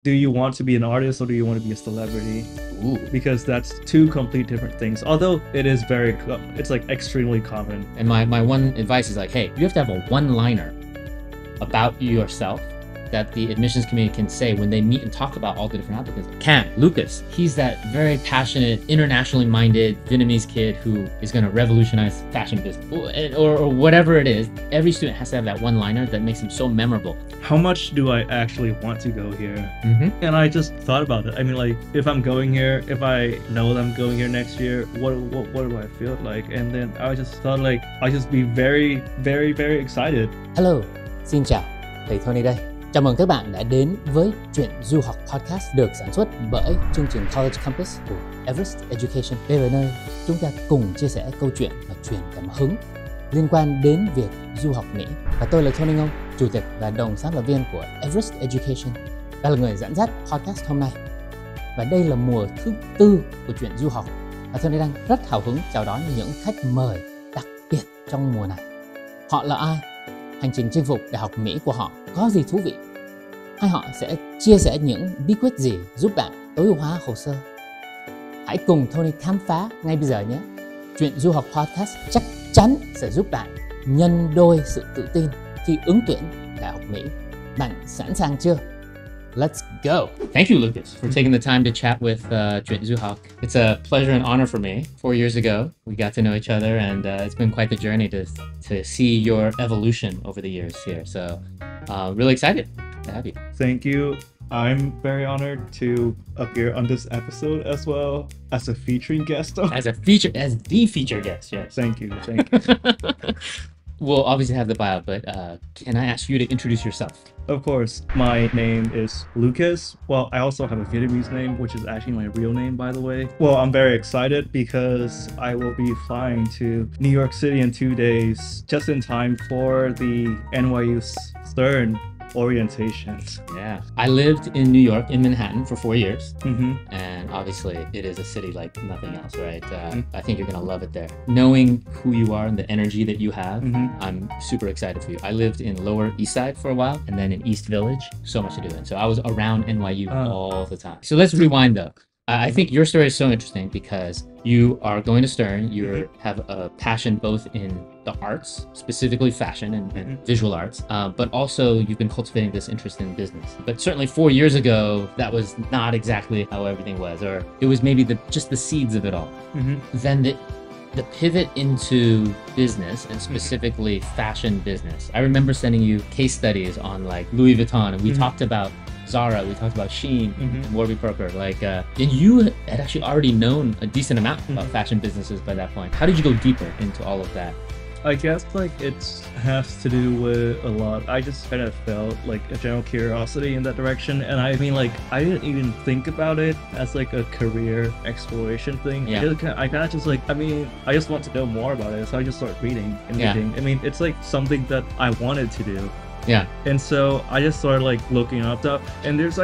do you want to be an artist or do you want to be a celebrity? Ooh. Because that's two complete different things. Although it is it's like extremely common. And my one advice is like, hey, you have to have a one-liner about yourself that the admissions committee can say when they meet and talk about all the different applicants. Cam, Lucas, he's that very passionate, internationally minded Vietnamese kid who is going to revolutionize fashion business or whatever it is. Every student has to have that one-liner that makes them so memorable. How much do I actually want to go here? And I just thought about it. I mean, like, if I'm going here, if I know that I'm going here next year, what do I feel like? And then I just thought like, I'll just be very, very, very excited. Hello, xin chào, thầy Tony đây. Chào mừng các bạn đã đến với Chuyện Du Học Podcast được sản xuất bởi chương trình College Campus của Everest Education. Đây là nơi chúng ta cùng chia sẻ câu chuyện và truyền cảm hứng liên quan đến việc du học Mỹ. Và tôi là Tony Ngô, chủ tịch và đồng sáng lập viên của Everest Education. Đây là người dẫn dắt podcast hôm nay. Và đây là mùa thứ 4 của Chuyện Du Học. Và Tony đang rất hào hứng chào đón những khách mời đặc biệt trong mùa này. Họ là ai? Hành trình chinh phục Đại học Mỹ của họ có gì thú vị? Hay họ sẽ chia sẻ những bí quyết gì giúp bạn tối ưu hóa hồ sơ? Hãy cùng Tony khám phá ngay bây giờ nhé. Chuyện Du Học Podcast chắc chắn sẽ giúp bạn nhân đôi sự tự tin khi ứng tuyển Đại học Mỹ. Bạn sẵn sàng chưa? Let's go. Thank you, Lucas, for taking the time to chat with Chuyện Du Học. It's a pleasure and honor for me. 4 years ago, we got to know each other, and it's been quite the journey to see your evolution over the years here. So, really excited to have you. Thank you. I'm very honored to appear on this episode as well as a featuring guest. As the feature guest, yes. Thank you. We'll obviously have the bio, but can I ask you to introduce yourself? Of course, my name is Lucas. Well, I also have a Vietnamese name, which is actually my real name, by the way. Well, I'm very excited because I will be flying to New York City in 2 days, just in time for the NYU Stern orientations. Yeah, I lived in New York, in Manhattan, for 4 years, and obviously it is a city like nothing else, right? I think you're gonna love it there. Knowing who you are and the energy that you have, I'm super excited for you. I lived in Lower East Side for a while, and then in East Village, so much to do, and so I was around NYU all the time. So let's rewind though. I think your story is so interesting because you are going to Stern, you have a passion both in the arts, specifically fashion and visual arts, but also you've been cultivating this interest in business. But certainly 4 years ago, that was not exactly how everything was, or it was maybe just the seeds of it all. Then the pivot into business, and specifically fashion business. I remember sending you case studies on like Louis Vuitton, and we talked about Zara, we talked about Shein, Warby Parker, and you had actually already known a decent amount about fashion businesses by that point. How did you go deeper into all of that? I guess like it has to do with a lot. I just kind of felt like a general curiosity in that direction, and I mean like I didn't even think about it as like a career exploration thing. Yeah. I kind of just like, I mean, I just want to know more about it, so I just started reading and reading. I mean, it's like something that I wanted to do. Yeah. And so I just started like looking up stuff, and there's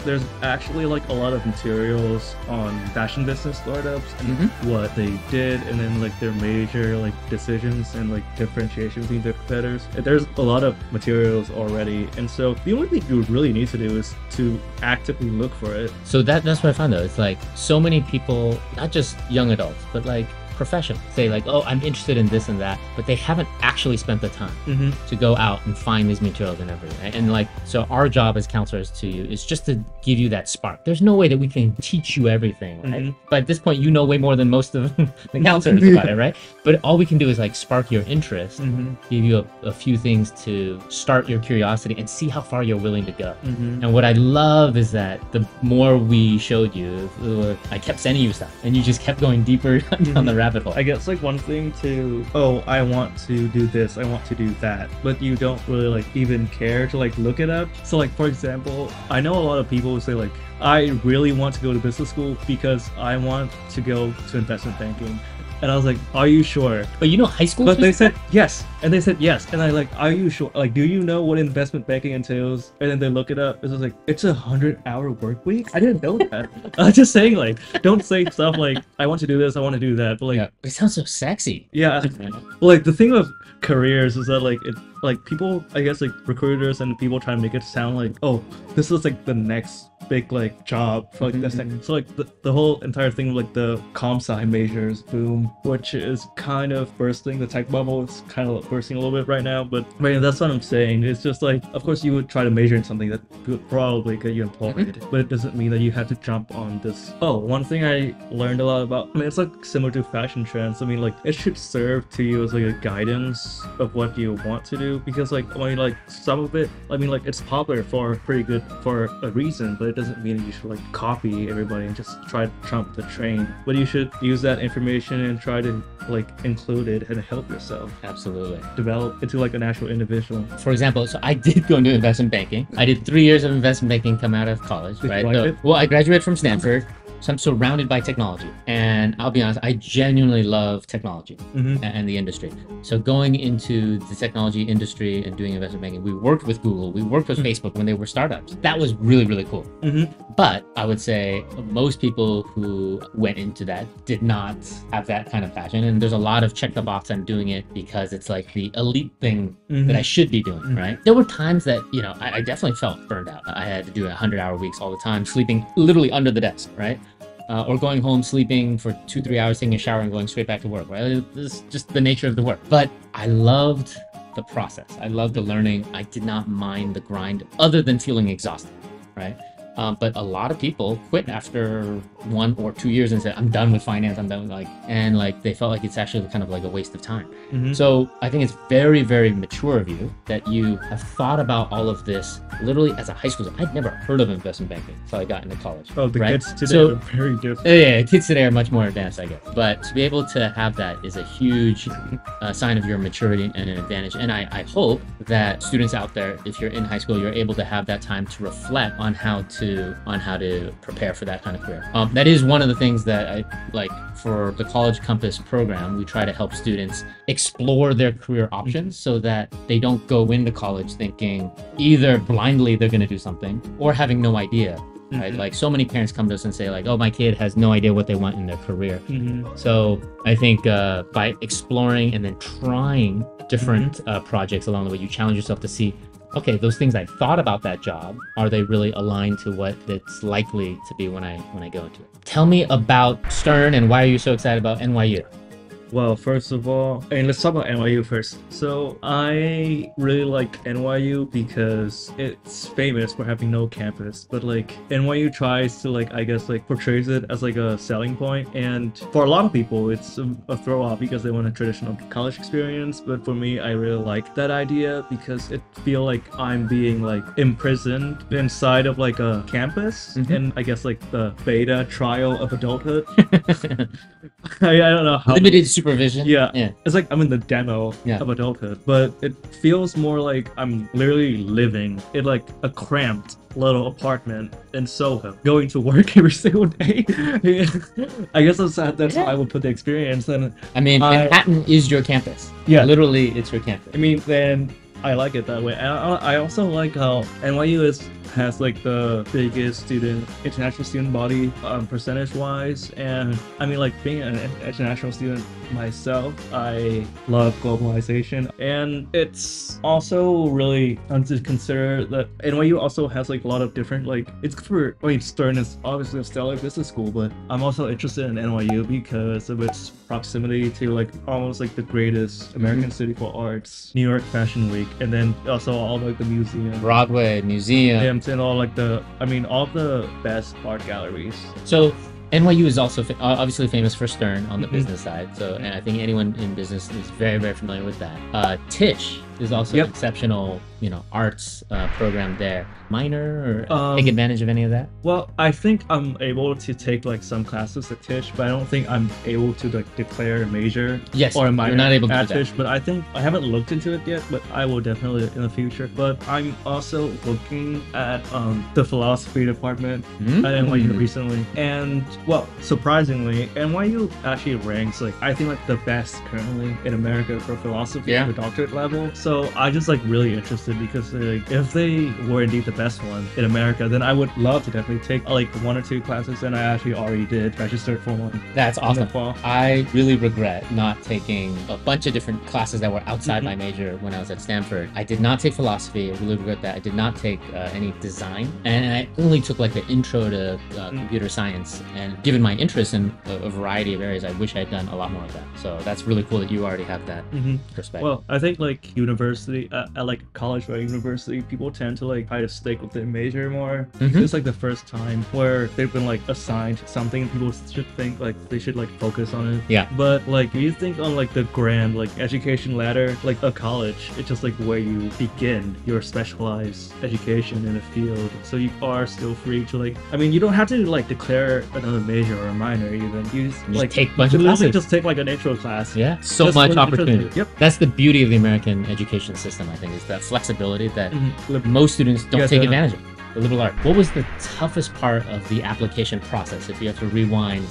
there's actually like a lot of materials on fashion business startups and what they did, and then like their major like decisions and like differentiation between their competitors. There's a lot of materials already, and so the only thing you really need to do is to actively look for it. So that's what I found though. It's like so many people, not just young adults, but like professionals say like, oh, I'm interested in this and that, but they haven't actually spent the time to go out and find these materials and everything, right? And like, so our job as counselors to you is just to give you that spark. There's no way that we can teach you everything, right? But at this point, you know way more than most of the counselors about it, right? But all we can do is like spark your interest, give you a few things to start your curiosity and see how far you're willing to go. And what I love is that the more we showed you, I kept sending you stuff and you just kept going deeper down the rabbit hole. I guess like one thing to, oh, I want to do this, I want to do that, but you don't really like even care to like look it up. So like, for example, I know a lot of people who say like, I really want to go to business school because I want to go to investment banking. And I was like, are you sure? But high school. But they said yes, and they said yes, and I like, are you sure? Like, do you know what investment banking entails? And then they look it up. It was like, it's 100-hour work week. I didn't know that. I was just saying, like, don't say stuff like, I want to do this, I want to do that. But like, it sounds so sexy. Yeah. Like the thing with careers is that like people, I guess, like recruiters and people try to make it sound like, oh, this is like the next big like job for like this thing. So like the whole entire thing of like the comp sci majors boom, which is kind of bursting, the tech bubble is kind of bursting a little bit right now, but I mean, that's what I'm saying. It's just like, of course you would try to major in something that would probably get you employed, but it doesn't mean that you have to jump on this. Oh, one thing I learned a lot about, I mean, it's like similar to fashion trends. I mean, like it should serve to you as like a guidance of what you want to do, because like, I mean, like some of it, I mean, like it's popular for pretty good for a reason, but it doesn't mean that you should like copy everybody and just try to trump the train. But you should use that information and try to like include it and help yourself. Absolutely. Develop into like an actual individual. For example, so I did go into investment banking. I did 3 years of investment banking come out of college, right? Well, I graduated from Stanford. So I'm surrounded by technology, and I'll be honest, I genuinely love technology and the industry. So going into the technology industry and doing investment banking, we worked with Google, we worked with Facebook when they were startups. That was really, really cool. But I would say most people who went into that did not have that kind of passion. And there's a lot of check the box, I'm doing it because it's like the elite thing that I should be doing, right? There were times that, I definitely felt burned out. I had to do 100-hour weeks all the time, sleeping literally under the desk, right? Or going home, sleeping for 2-3 hours, taking a shower and going straight back to work, right? This is just the nature of the work. But I loved the process. I loved the learning. I did not mind the grind other than feeling exhausted, right? But a lot of people quit after 1 or 2 years and said, I'm done with finance, I'm done with and they felt like it's actually kind of like a waste of time. So I think it's very, very mature of you that you have thought about all of this literally as a high schooler. I'd never heard of investment banking until I got into college. Oh, the right? kids today are very different. Yeah, kids today are much more advanced, I guess. But to be able to have that is a huge sign of your maturity and an advantage. And I hope that students out there, if you're in high school, you're able to have that time to reflect on how to prepare for that kind of career. That is one of the things that I like for the College Compass program. We try to help students explore their career options so that they don't go into college thinking either blindly they're going to do something or having no idea. Right? Like so many parents come to us and say like, oh, my kid has no idea what they want in their career. So I think by exploring and then trying different projects along the way, you challenge yourself to see, okay, those things I thought about that job, are they really aligned to what it's likely to be when I go into it? Tell me about Stern and why are you so excited about NYU? Well, first of all, and let's talk about NYU first. So I really like NYU because it's famous for having no campus, but like NYU tries to like, I guess like portrays it as like a selling point. And for a lot of people, it's a throw off because they want a traditional college experience. But for me, I really like that idea because it feel like I'm being like imprisoned inside of like a campus and I guess like the beta trial of adulthood. I don't know how. Limited supervision. Yeah. It's like I'm in the demo of adulthood, but it feels more like I'm literally living in like a cramped little apartment in Soho, going to work every single day. I guess that's how I would put the experience. And I mean, Manhattan is your campus. Yeah, literally, it's your campus. I mean, then I like it that way. And I also like how NYU has like the biggest international student body percentage wise. And I mean, like being an international student myself, I love globalization. And it's also really fun to consider that NYU also has like a lot of different, like it's good for, I mean, Stern is obviously a stellar business school, but I'm also interested in NYU because of its proximity to like almost like the greatest American city for arts, New York Fashion Week, and then also all like the museum, Broadway, museum, and all like all the best art galleries. So NYU is also obviously famous for Stern on the business side. So, and I think anyone in business is very, very familiar with that. Tisch is also an exceptional, arts program there. minor or take advantage of any of that? Well, I think I'm able to take like some classes at Tisch, but I don't think I'm able to like declare a major or a minor you're not able to at do that. Tisch. But I think I haven't looked into it yet, but I will definitely in the future. But I'm also looking at the philosophy department at NYU recently, and well, surprisingly, NYU actually ranks like I think like the best currently in America for philosophy at the doctorate level. So I just like really interested because like if they were indeed the best one in America, then I would love to definitely take like 1 or 2 classes, and I actually already did register for one. That's awesome. I really regret not taking a bunch of different classes that were outside my major when I was at Stanford. I did not take philosophy. I really regret that. I did not take any design, and I only took like the intro to computer science. And given my interest in a variety of areas, I wish I had done a lot more of that. So that's really cool that you already have that perspective. Well, I think like university, at like college or university, people tend to like try to stick with their major more. It's like the first time where they've been like assigned something, people should think like they should like focus on it. Yeah. But like if you think on like the grand like education ladder, like a college, it's just like where you begin your specialized education in a field. So you are still free to like, I mean, you don't have to like declare another major or a minor even. You just like take a bunch of classes. Just take like an intro class. Yeah. So much opportunity. Yep. That's the beauty of the American education system, I think, is that flexibility that most students don't take advantage of. The liberal art. What was the toughest part of the application process if you have to rewind,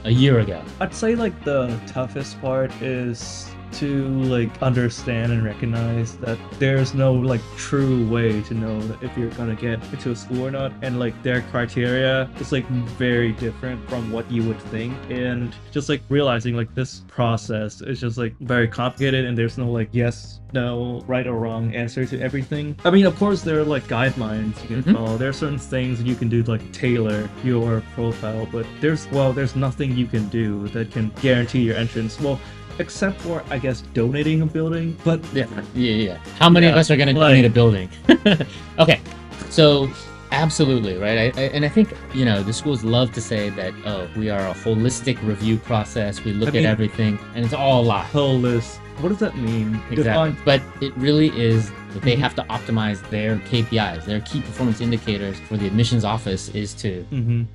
a year ago? I'd say like the toughest part is to like understand and recognize that there's no like true way to know that if you're gonna get into a school or not, and like their criteria is like very different from what you would think, and just like realizing like this process is just like very complicated and there's no like yes, no, right or wrong answer to everything. I mean, of course there are like guidelines you can follow. There are certain things you can do to like tailor your profile, but there's nothing you can do that can guarantee your entrance. Well, except for, I guess, donating a building, but... Yeah. How many of us are going to donate a building? Okay, so absolutely, right? I think, the schools love to say that, we are a holistic review process. We look at everything, and it's all a lie. Holistic. What does that mean? Exactly. But it really is that they have to optimize their KPIs. Their key performance indicators for the admissions office is to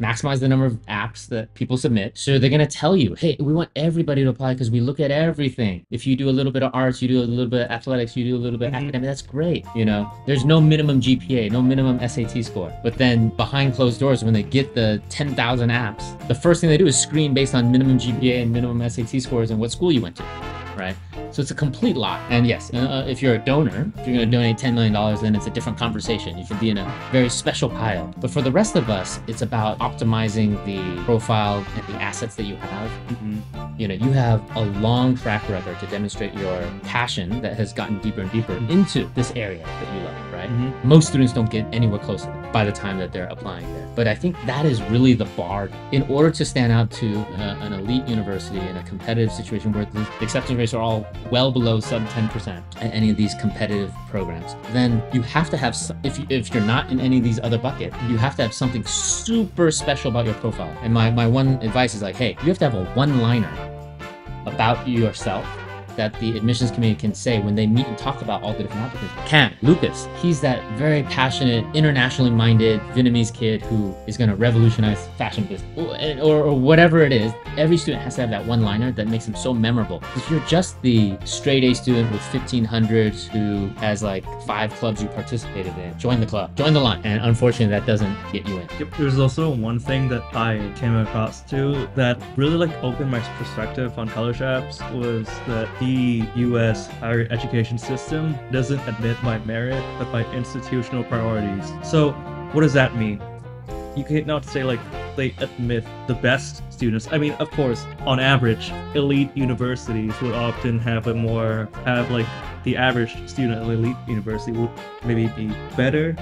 maximize the number of apps that people submit. So they're going to tell you, hey, we want everybody to apply because we look at everything. If you do a little bit of arts, you do a little bit of athletics, you do a little bit of academic, that's great. There's no minimum GPA, no minimum SAT score. But then behind closed doors, when they get the 10,000 apps, the first thing they do is screen based on minimum GPA and minimum SAT scores and what school you went to, right? So it's a complete lie. And yes, if you're a donor, if you're going to donate $10 million, then it's a different conversation. You should be in a very special pile. But for the rest of us, it's about optimizing the profile and the assets that you have. You have a long track record to demonstrate your passion that has gotten deeper and deeper into this area that you love, right? Most students don't get anywhere close to it by the time that they're applying there. But I think that is really the bar. In order to stand out to an elite university in a competitive situation where the acceptance rates are all well below sub 10% at any of these competitive programs, then you have to have, if you're not in any of these other buckets, you have to have something super special about your profile. And my one advice is like, hey, you have to have a one-liner about yourself that the admissions committee can say when they meet and talk about all the different applicants. Khám, Lucas, he's that very passionate, internationally minded Vietnamese kid who is going to revolutionize fashion business, or whatever it is. Every student has to have that one-liner that makes them so memorable. If you're just the straight A student with 1,500 who has like 5 clubs you participated in, join the club, join the line. And unfortunately, that doesn't get you in. Yep. There's also one thing that I came across too that really like opened my perspective on college apps, was that the U.S. higher education system doesn't admit by merit, but by institutional priorities. So what does that mean? You cannot say like they admit the best students. I mean, of course, on average, elite universities would often have like the average student at an elite university would maybe be better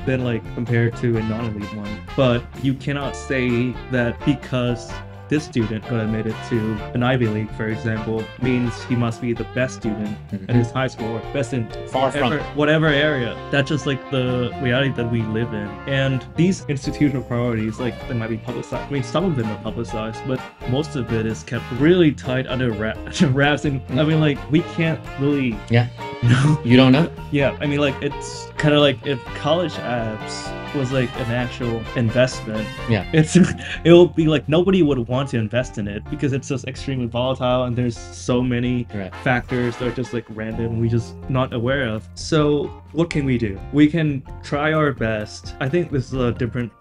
than like compared to a non-elite one. But you cannot say that because this student got admitted to an Ivy League, for example, means he must be the best student at his high school, or best in whatever area. That's just like the reality that we live in. And these institutional priorities, like, they might be publicized. I mean, some of them are publicized, but most of it is kept really tight under wraps. And I mean, like, we can't really know. You don't know? Yeah, I mean, like, it's kind of like if college apps was like an actual investment, it'll be like nobody would want to invest in it because it's just extremely volatile and there's so many factors that are just like random we just not aware of. So what can we do? We can try our best. I think this is a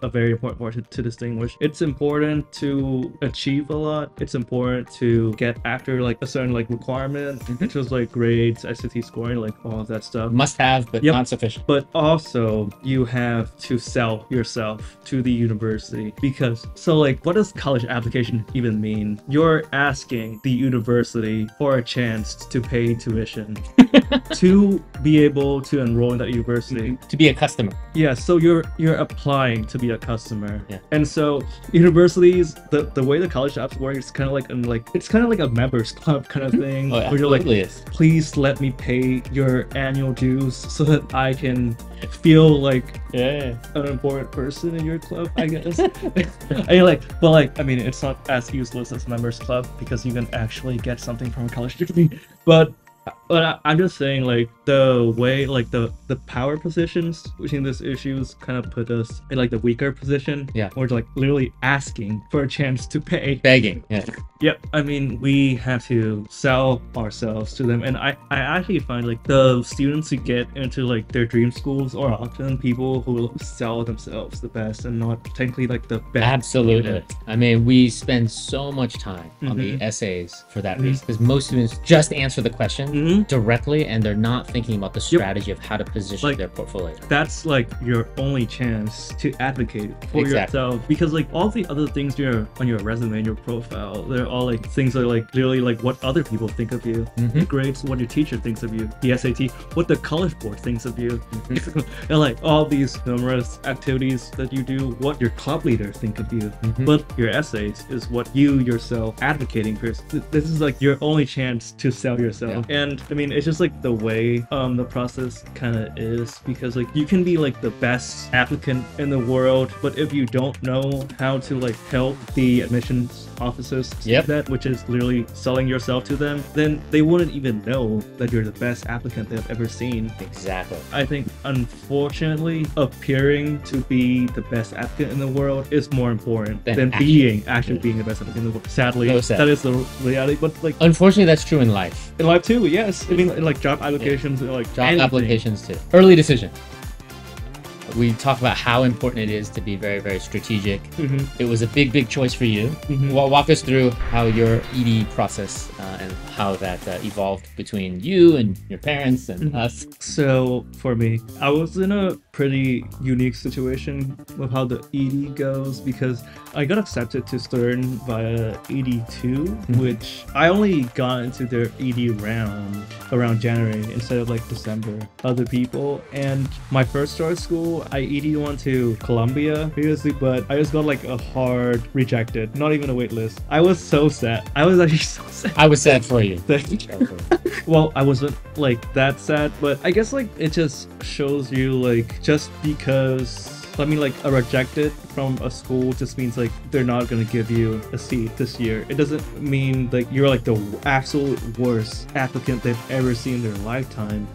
very important part to distinguish. It's important to achieve a lot. It's important to get after like a certain like requirement, which is like grades, SAT scoring, like all of that stuff. Must have, but not sufficient. But also you have to sell yourself to the university, because so like what does college application even mean? You're asking the university for a chance to pay tuition to be able to enroll in that university, to be a customer. Yeah, so you're applying to be a customer. And so universities, the way the college apps work is kind of like it's kind of like a members club kind of thing, where you're like, please let me pay your annual dues so that I can feel like an important person in your club, I guess. And you're like, but like, I mean, it's not as useless as members club because you can actually get something from a college degree. But I'm just saying, like, the way, like, the power positions between these issues kind of put us in, like, the weaker position. Or, like, literally asking for a chance to pay. Begging. Yep. I mean, we have to sell ourselves to them. And I actually find, like, the students who get into, like, their dream schools are often people who sell themselves the best and not technically, like, the best. Absolutely. I mean, we spend so much time on the essays for that reason, because most students just answer the question directly, and they're not thinking about the strategy of how to position their portfolio. That's like your only chance to advocate for yourself, because like all the other things on your resume and your profile, they're all like things that are like literally like what other people think of you. The grades, what your teacher thinks of you. The SAT, what the college board thinks of you. And like all these numerous activities that you do, what your club leaders think of you. But your essays is what you yourself advocating for. This is like your only chance to sell yourself. And I mean, it's just like the way the process kind of is, because like you can be like the best applicant in the world, but if you don't know how to like help the admissions officers do that, which is literally selling yourself to them, then they wouldn't even know that you're the best applicant they've ever seen. Exactly. I think unfortunately appearing to be the best applicant in the world is more important than actually being the best applicant in the world. Sadly, that is the reality. But like, unfortunately, that's true in life. In life too, yes. I mean, like job applications, like job applications too. Early decision. We talk about how important it is to be very, very strategic. It was a big choice for you. Walk us through how your ED process and how that evolved between you and your parents and us. So for me, I was in a pretty unique situation with how the ED goes, because I got accepted to Stern via ED2, which I only got into their ED round around January instead of like December. Other people, and my first choice school, I ED1 to Columbia previously, but I just got like a hard rejected, not even a wait list. I was so sad. I was actually so sad. I was sad for you. Well, I wasn't like that sad, but I guess like it just shows you like just because I mean, like a rejected from a school just means like they're not gonna give you a seat this year. It doesn't mean like you're like the absolute worst applicant they've ever seen in their lifetime.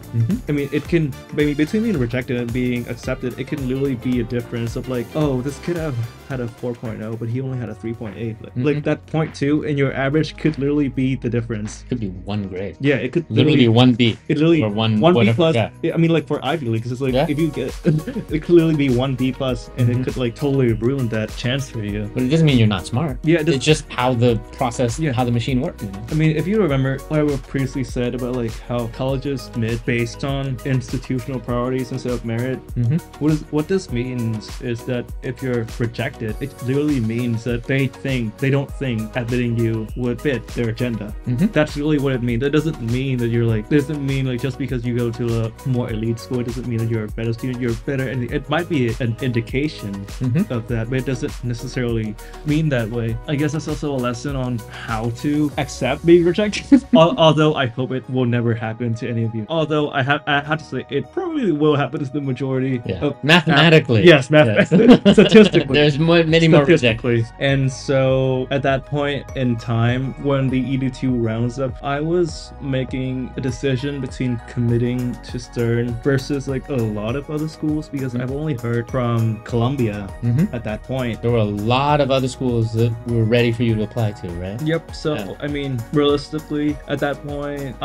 I mean, it can maybe between being rejected and being accepted, it can literally be a difference of like, oh, this kid had a 4.0, but he only had a 3.8. Like that 0.2 in your average could literally be the difference. Could be one grade. Yeah, it could literally be 1B. It literally or one B plus. Yeah. I mean, like for Ivy League, because it's like if you get, it could literally be 1B plus, and it could like totally ruin that chance for you. But it doesn't mean you're not smart. Yeah, it's just how the process, how the machine works. You know? I mean, if you remember what I previously said about like how colleges mid based on institutional priorities instead of merit, what this means is that if you're rejected, it literally means that they don't think admitting you would fit their agenda. That's really what it means. That doesn't mean that you're like, doesn't mean like just because you go to a more elite school, it doesn't mean that you're a better student, you're better. And it might be a indication of that, but it doesn't necessarily mean that way. I guess that's also a lesson on how to accept being rejected. Although I hope it will never happen to any of you. Although I have to say it probably will happen to the majority. Mathematically. Yes, mathematically. Statistically. There's many more rejections. And so at that point in time, when the ED2 rounds up, I was making a decision between committing to Stern versus like a lot of other schools, because I've only heard from Columbia at that point. There were a lot of other schools that were ready for you to apply to, right? Yep. So I mean, realistically, at that point,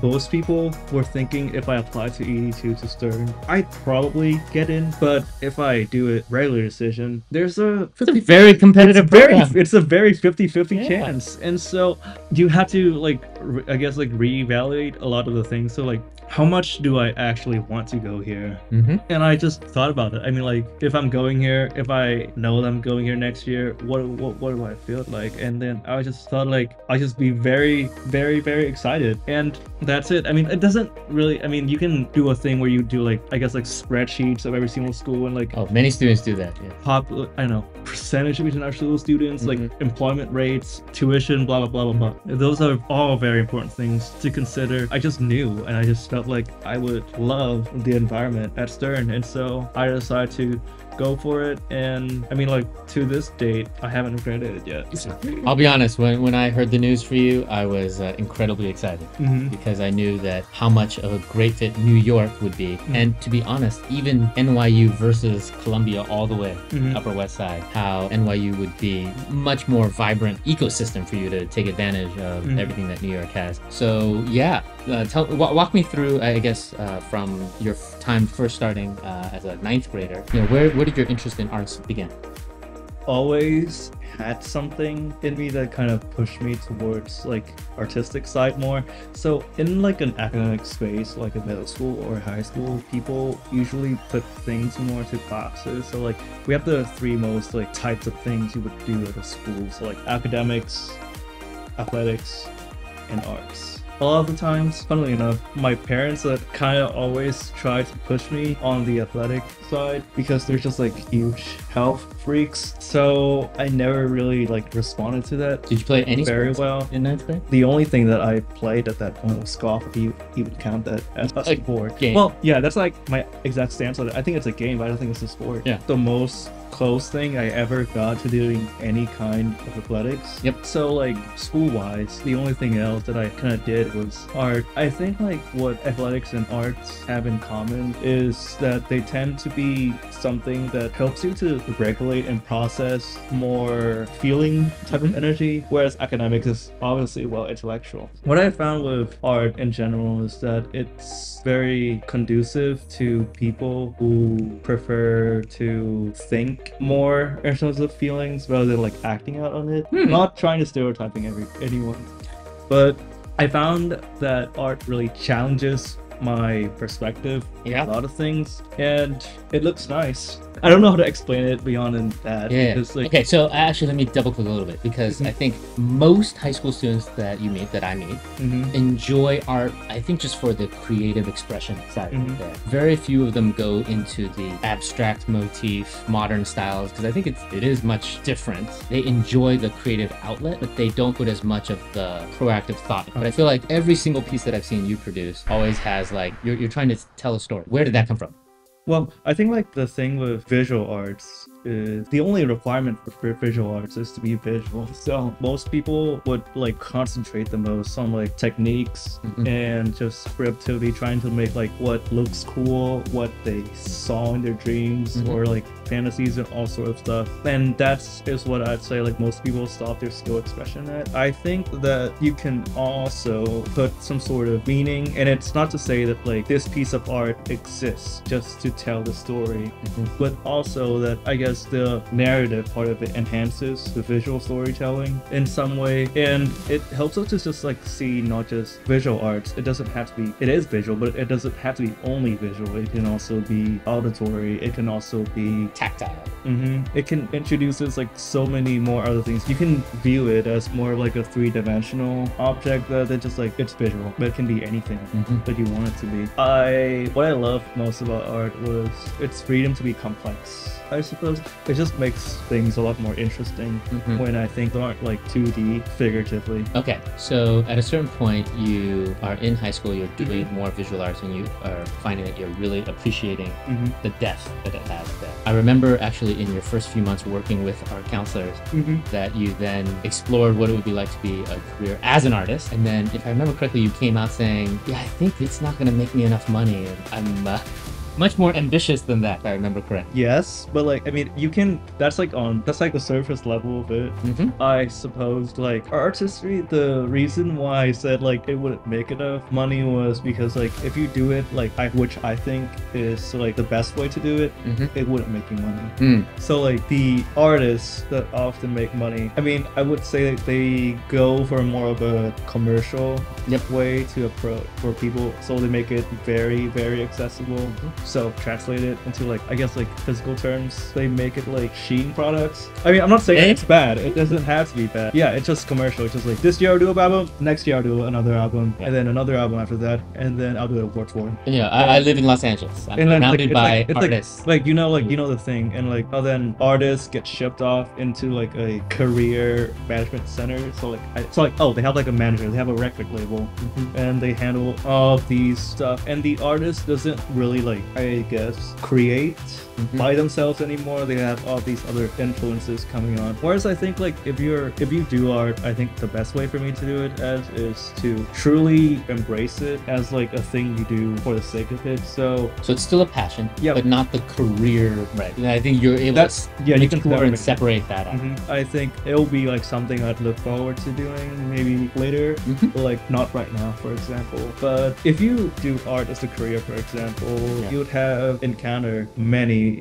most people were thinking if I applied to ED2 to Stern, I'd probably get in. But if I do it regular decision, there's a very competitive program. It's a very 50-50 chance. And so you have to like, I guess like reevaluate a lot of the things. So like, how much do I actually want to go here? And I just thought about it. I mean, like, if I'm going here, if I know that I'm going here next year, what do I feel like? And then I just thought like, I'll just be very, very, very excited. And that's it. I mean, it doesn't really, I mean, you can do a thing where you do like, I guess like spreadsheets of every single school and like, many students do that. I don't know, percentage of international students, like employment rates, tuition, blah, blah, blah, blah, blah. Those are all very important things to consider. I just knew, and I just felt like I would love the environment at Stern. And so I decided to go for it. And I mean, like, to this date, I haven't regretted it yet. I'll be honest, when I heard the news for you, I was incredibly excited because I knew that how much of a great fit New York would be. And to be honest, even NYU versus Columbia all the way, Upper West Side, how NYU would be much more vibrant ecosystem for you to take advantage of everything that New York has. So yeah, walk me through, I guess, from your time first starting as a 9th grader. You know, where did your interest in arts begin? Always had something in me that kind of pushed me towards like artistic side more. So in like an academic space, like a middle school or high school, people usually put things more to classes. So like we have the 3 most like types of things you would do at a school. So like academics, athletics, and arts. A lot of the times, funnily enough, my parents kind of always try to push me on the athletic side because they're just like huge health freaks. So I never really like responded to that. Did you play any very sports well in 9th grade? The only thing that I played at that point was golf. If you would count that as a sport. Game. Well, yeah, that's like my exact stance on it. I think it's a game, but I don't think it's a sport. Yeah. The most close thing I ever got to doing any kind of athletics. Yep. So like school-wise, the only thing else that I kind of did was art. I think like what athletics and arts have in common is that they tend to be something that helps you to regulate and process more feeling type of energy, whereas academics is obviously well intellectual. What I found with art in general is that it's very conducive to people who prefer to think more in terms of feelings rather than like acting out on it. Not trying to stereotyping anyone, but I found that art really challenges my perspective on a lot of things, and it looks nice. I don't know how to explain it beyond that. Like, okay, so actually let me double click a little bit, because I think most high school students that I meet enjoy art, I think just for the creative expression side of it. Very few of them go into the abstract motif, modern styles, because I think it is much different. They enjoy the creative outlet, but they don't put as much of the proactive thought. But I feel like every single piece that I've seen you produce always has like, you're trying to tell a story. Where did that come from? Well, I think like the thing with visual arts is the only requirement for visual arts is to be visual. So most people would like concentrate the most on like techniques and just creativity, trying to make like what looks cool, what they saw in their dreams or like fantasies and all sorts of stuff. And that's what I'd say like most people stop their skill expression at. I think that you can also put some sort of meaning, and it's not to say that like this piece of art exists just to tell the story, but also that I guess because the narrative part of it enhances the visual storytelling in some way, and it helps us to just like see not just visual arts. It doesn't have to be, it is visual, but it doesn't have to be only visual. It can also be auditory. It can also be Tactile. It can introduces like so many more other things. You can view it as more like a three-dimensional object than just like it's visual, but it can be anything that you want it to be. What I love most about art was its freedom to be complex. I suppose it just makes things a lot more interesting when I think they aren't like 2D figuratively. Okay, so at a certain point you are in high school, you're doing more visual arts, and you are finding that you're really appreciating the depth that it has there. I remember actually in your first few months working with art counselors that you then explored what it would be like to be a career as an artist, and then if I remember correctly you came out saying, yeah, I think it's not going to make me enough money, and I'm much more ambitious than that, if I remember correctly. Yes, but like, I mean, you can, that's like the surface level of it. I suppose like artistry, the reason why I said like it wouldn't make enough money was because like if you do it like which I think is like the best way to do it, it wouldn't make you money. So like the artists that often make money, I mean, I would say that they go for more of a commercial way to approach for people, so they make it very, very accessible. So translate it into like, I guess like physical terms, they make it like Shein products. I mean, I'm not saying it's bad. It doesn't have to be bad. Yeah, it's just commercial. It's just like this year I'll do an album, next year I'll do another album, and then another album after that, and then I'll do a war tour. Yeah, I live in Los Angeles. I'm surrounded by artists. Like you know the thing, and like then artists get shipped off into like a career management center. So like they have like a manager, they have a record label, and they handle all of these stuff, and the artist doesn't really like, I guess, create by themselves anymore. They have all these other influences coming on. Whereas I think like if you do art, I think the best way for me to do it as is to truly embrace it as like a thing you do for the sake of it. So it's still a passion, but not the career. Right. And I think you're able to mature and separate that out. I think it'll be like something I'd look forward to doing maybe later, but like not right now, for example. But if you do art as a career, for example, you would have encountered many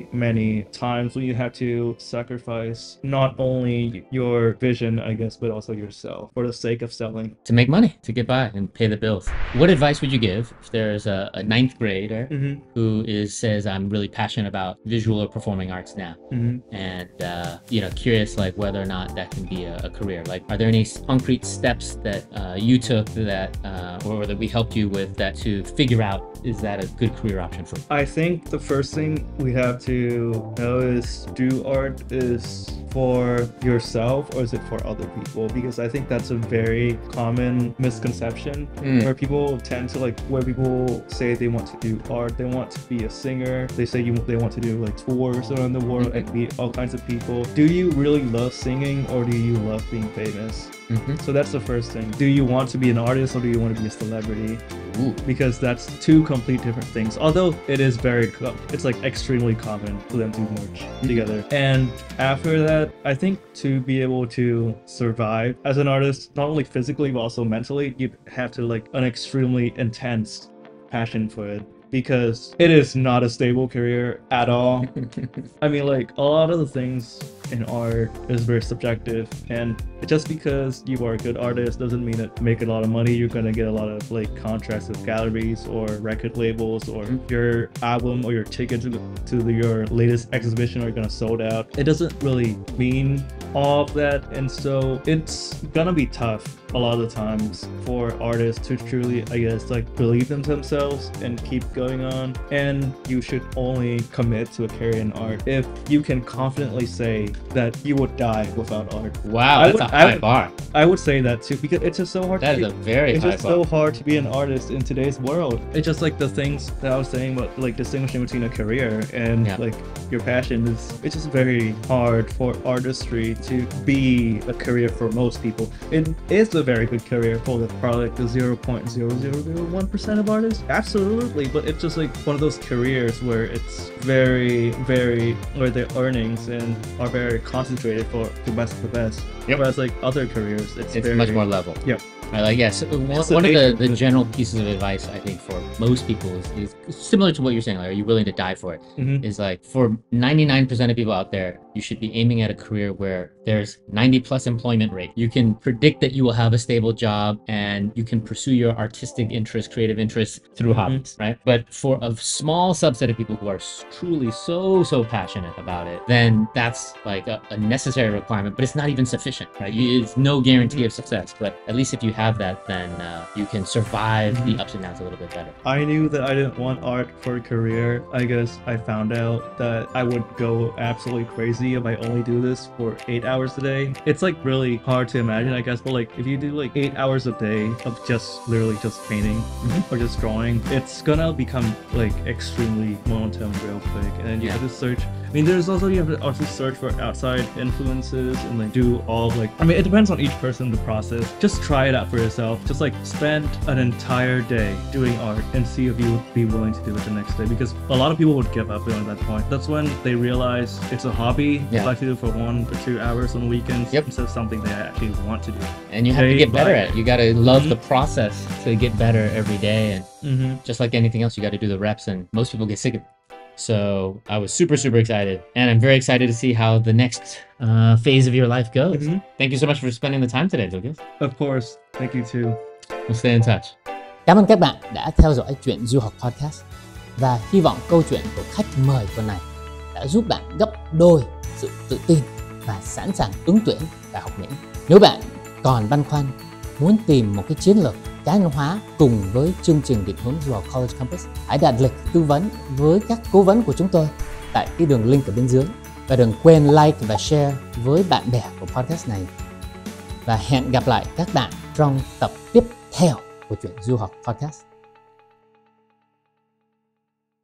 times when you have to sacrifice not only your vision, I guess, but also yourself for the sake of selling. To make money, to get by and pay the bills. What advice would you give if there's a ninth grader who says, I'm really passionate about visual or performing arts now, and curious like whether or not that can be a career? Like, are there any concrete steps that you took that or that we helped you with that to figure out, is that a good career option for you? I think the first thing we have to know is, do art is for yourself or is it for other people? Because I think that's a very common misconception where people tend to like, where people say they want to do art, they want to be a singer, they say they want to do like tours around the world and meet all kinds of people. Do you really love singing or do you love being famous? So that's the first thing. Do you want to be an artist or do you want to be a celebrity? Because that's two complete different things. Although it is it's like extremely common for them to merge together. And after that, I think to be able to survive as an artist, not only physically but also mentally, you have to like an extremely intense passion for it. Because it is not a stable career at all. I mean, like, a lot of the things in art is very subjective, and just because you are a good artist doesn't mean that make a lot of money. You're gonna get a lot of like contracts with galleries or record labels, or your album or your ticket to your latest exhibition are gonna sold out. It doesn't really mean all of that, and so it's gonna be tough a lot of the times for artists to truly, I guess, like believe in themselves and keep going on. And you should only commit to a career in art if you can confidently say that you would die without art. Wow, that's a high bar. I would say that too, because it's just so hard. That is a very high bar. It's just so hard to be an artist in today's world. It's just like the things that I was saying about like distinguishing between a career and like your passion it's just very hard for artistry to be a career for most people. It is a very good career for probably like the 0.0001% of artists, absolutely, but it's just like one of those careers where it's very, very, where their earnings are very very concentrated to best of the best. Yep. Whereas like other careers, it's very, much more level. Yeah. Right, like yes, one of the general pieces of advice I think for most people is similar to what you're saying. Like, are you willing to die for it? Is like for 99% of people out there, you should be aiming at a career where there's 90+ employment rate. You can predict that you will have a stable job and you can pursue your artistic interests, creative interests through hobbies, right? But for a small subset of people who are truly so passionate about it, then that's like a necessary requirement, but it's not even sufficient, right? It's no guarantee of success, but at least if you have that, then you can survive the ups and downs a little bit better. I knew that I didn't want art for a career. I guess I found out that I would go absolutely crazy if I only do this for 8 hours a day. It's like really hard to imagine, I guess, but like if you do like 8 hours a day of just literally just painting or just drawing, it's gonna become like extremely monotone real quick. And then you have to search. I mean, you have to also search for outside influences and like do all like, I mean, it depends on each person, the process. Just try it out for yourself. Just like spend an entire day doing art and see if you would be willing to do it the next day, because a lot of people would give up at that point. That's when they realize it's a hobby. They like to do it for 1 or 2 hours on the weekends instead of something they actually want to do. And you have to get better at it. You got to love the process to get better every day. And just like anything else, you got to do the reps, and most people get sick of it. So I was super excited, and I'm very excited to see how the next phase of your life goes. Thank you so much for spending the time today, Lucas. Of course. Thank you too. We'll stay in touch. Cảm ơn các bạn đã theo dõi Chuyện Du Học Podcast, và hy vọng câu chuyện của khách mời tuần này đã giúp bạn gấp đôi sự tự tin và sẵn sàng ứng tuyển Đại học Mỹ. Nếu bạn còn băn khoăn muốn tìm một cái chiến lược cá nhân hóa cùng với chương trình định hướng du học College Campus, hãy đặt lịch tư vấn với các cố vấn của chúng tôi tại cái đường link ở bên dưới. Và đừng quên like và share với bạn bè của podcast này. Và hẹn gặp lại các bạn trong tập tiếp theo của Chuyện Du Học Podcast.